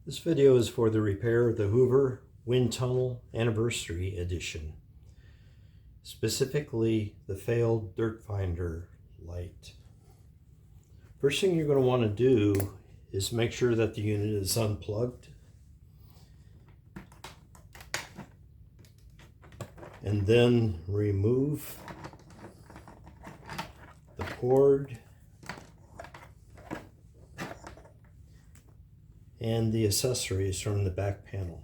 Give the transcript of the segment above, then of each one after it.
This video is for the repair of the Hoover Windtunnel Anniversary Edition, specifically the failed dirt finder light. First thing you're going to want to do is make sure that the unit is unplugged, and then remove the cord and the accessories from the back panel.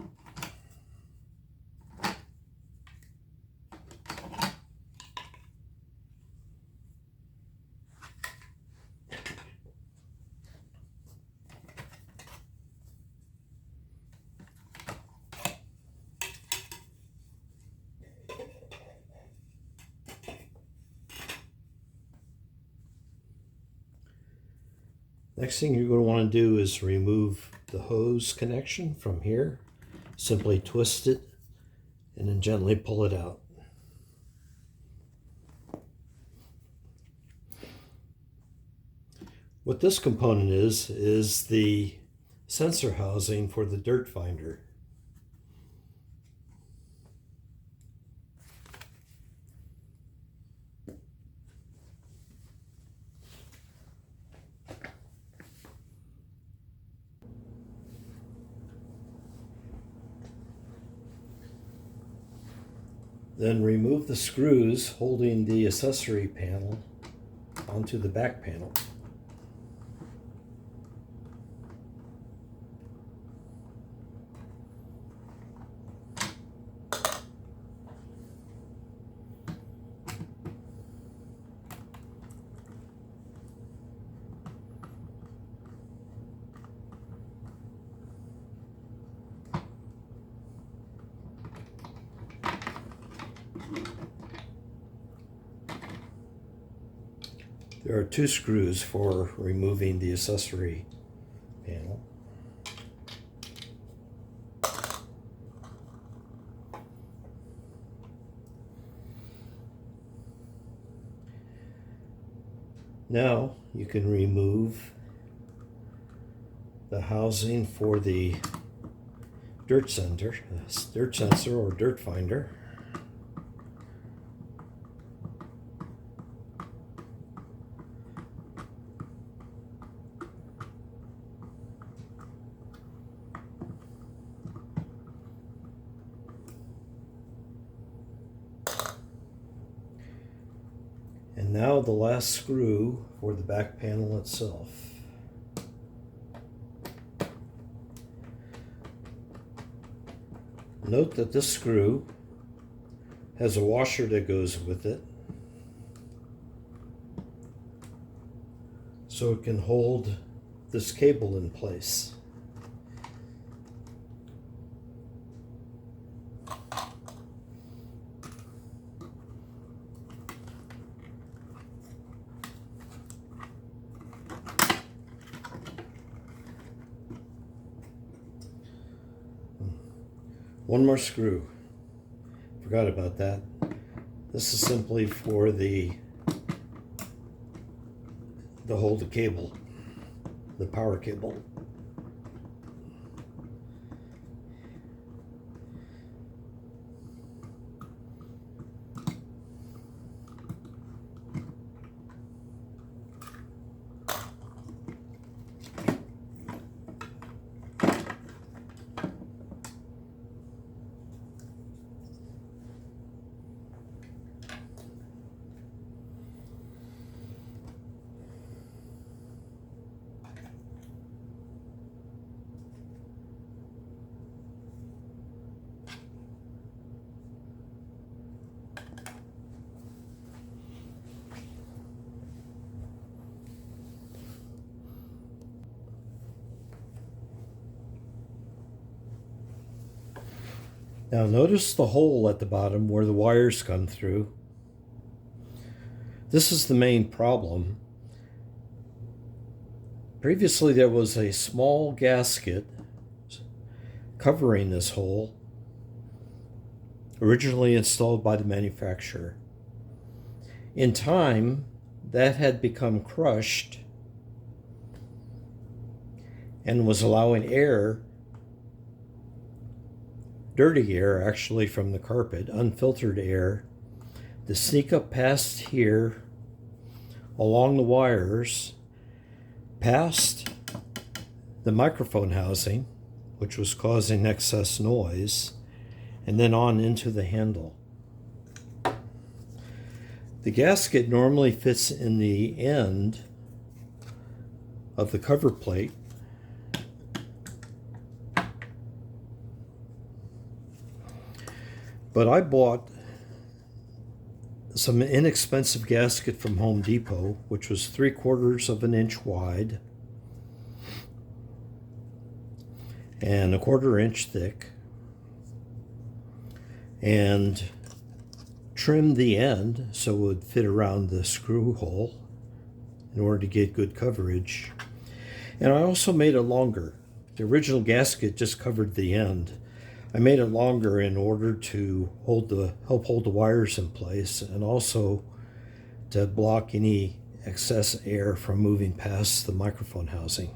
Next thing you're going to want to do is remove the hose connection from here. Simply twist it and then gently pull it out. What this component is the sensor housing for the dirt finder. Then remove the screws holding the accessory panel onto the back panel. There are two screws for removing the accessory panel. Now you can remove the housing for the dirt sensor or dirt finder. And now the last screw for the back panel itself. Note that this screw has a washer that goes with it, so it can hold this cable in place. One more screw. Forgot about that. This is simply for the hold the cable, the power cable. Now notice the hole at the bottom where the wires come through. This is the main problem. Previously there was a small gasket covering this hole, originally installed by the manufacturer. In time, that had become crushed and was allowing air dirty air, actually from the carpet, unfiltered air, to sneak up past here along the wires, past the microphone housing, which was causing excess noise, and then on into the handle. The gasket normally fits in the end of the cover plate, but I bought some inexpensive gasket from Home Depot, which was 3/4 of an inch wide and 1/4 inch thick, and trimmed the end so it would fit around the screw hole in order to get good coverage. And I also made it longer. The original gasket just covered the end. I made it longer in order to help hold the wires in place, and also to block any excess air from moving past the microphone housing.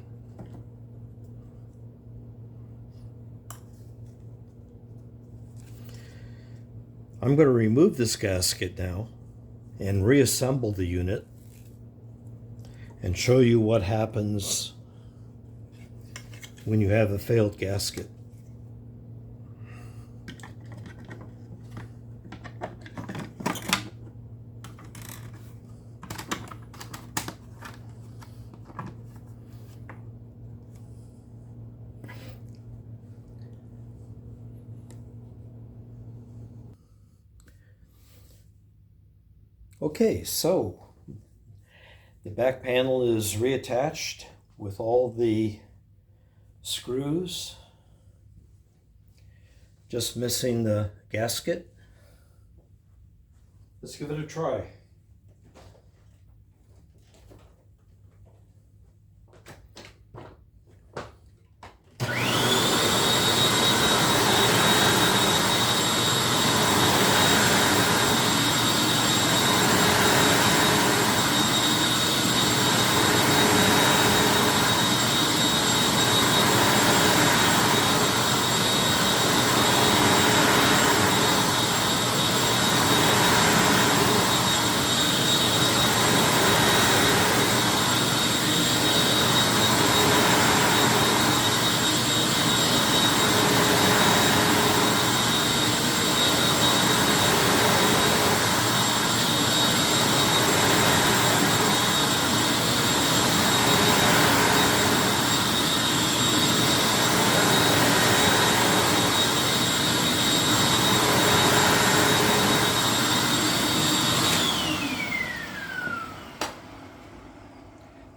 I'm going to remove this gasket now and reassemble the unit and show you what happens when you have a failed gasket. Okay, so the back panel is reattached with all the screws, just missing the gasket. Let's give it a try.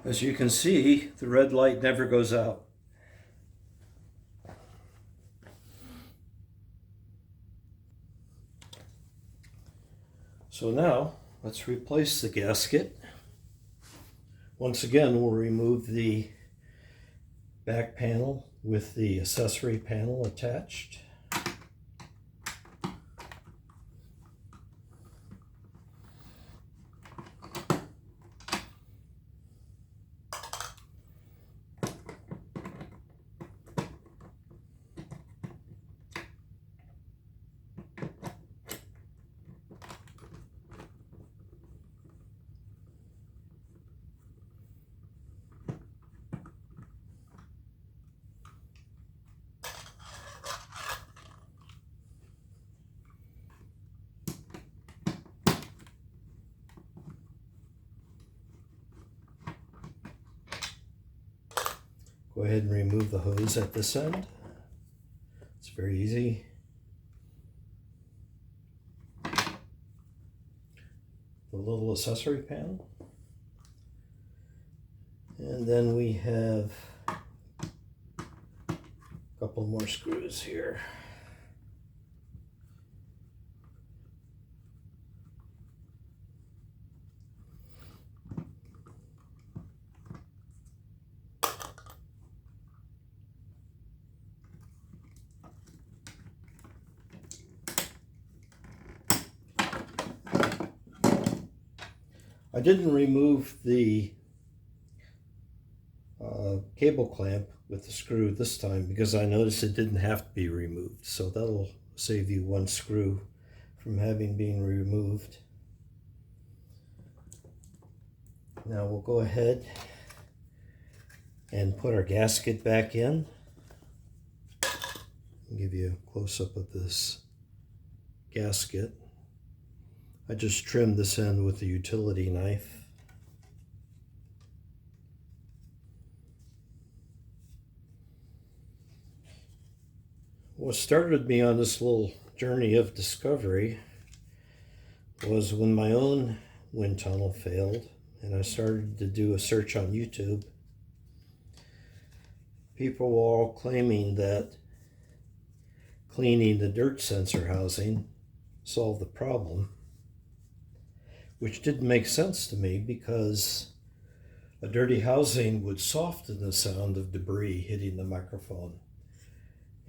As you can see, the red light never goes out. So now, let's replace the gasket. Once again, we'll remove the back panel with the accessory panel attached. Go ahead and remove the hose at this end. It's very easy. The little accessory panel. And then we have a couple more screws here. I didn't remove the cable clamp with the screw this time because I noticed it didn't have to be removed. So that'll save you one screw from having been removed. Now we'll go ahead and put our gasket back in. I'll give you a close-up of this gasket. I just trimmed this end with a utility knife. What started me on this little journey of discovery was when my own wind tunnel failed and I started to do a search on YouTube. People were all claiming that cleaning the dirt sensor housing solved the problem, which didn't make sense to me because a dirty housing would soften the sound of debris hitting the microphone.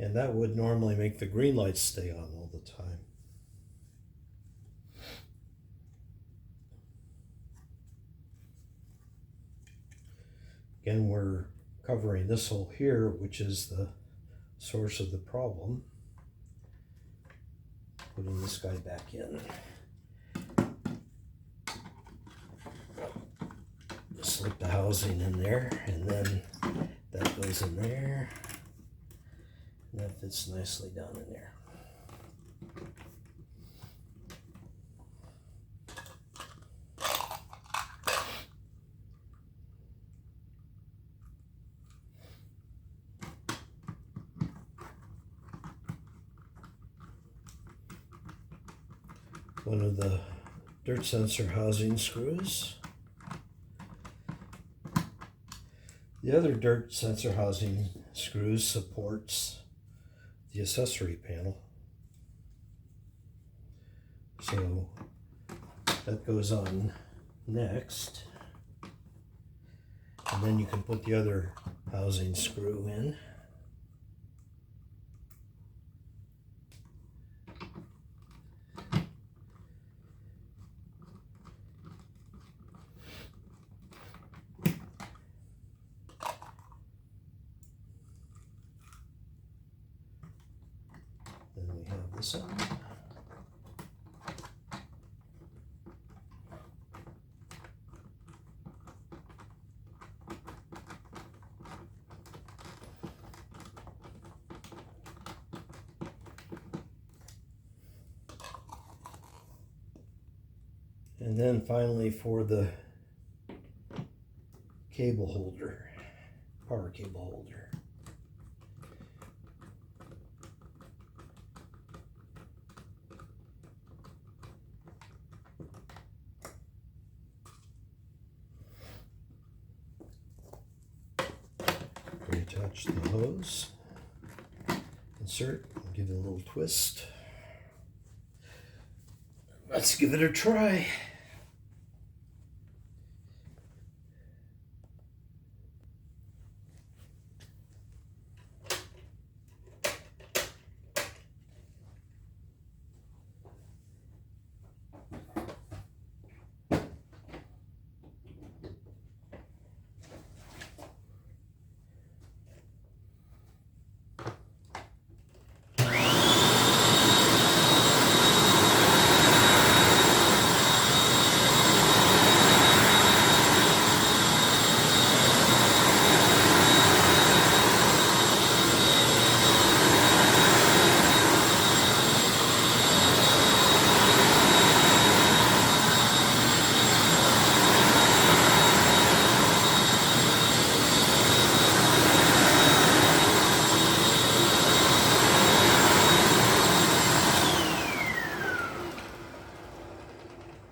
And that would normally make the green lights stay on all the time. Again, we're covering this hole here, which is the source of the problem. Putting this guy back in. Slip the housing in there, and then that goes in there. And that fits nicely down in there. One of the dirt sensor housing screws. The other dirt sensor housing screws supports the accessory panel. So that goes on next. And then you can put the other housing screw in. Then we have this on. And then finally for the cable holder, power cable holder. Reattach the hose, insert, give it a little twist. Let's give it a try.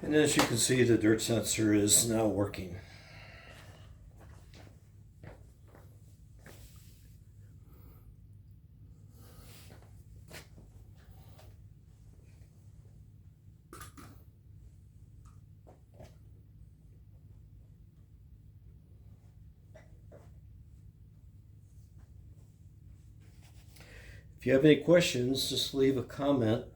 And as you can see, the dirt sensor is now working. If you have any questions, just leave a comment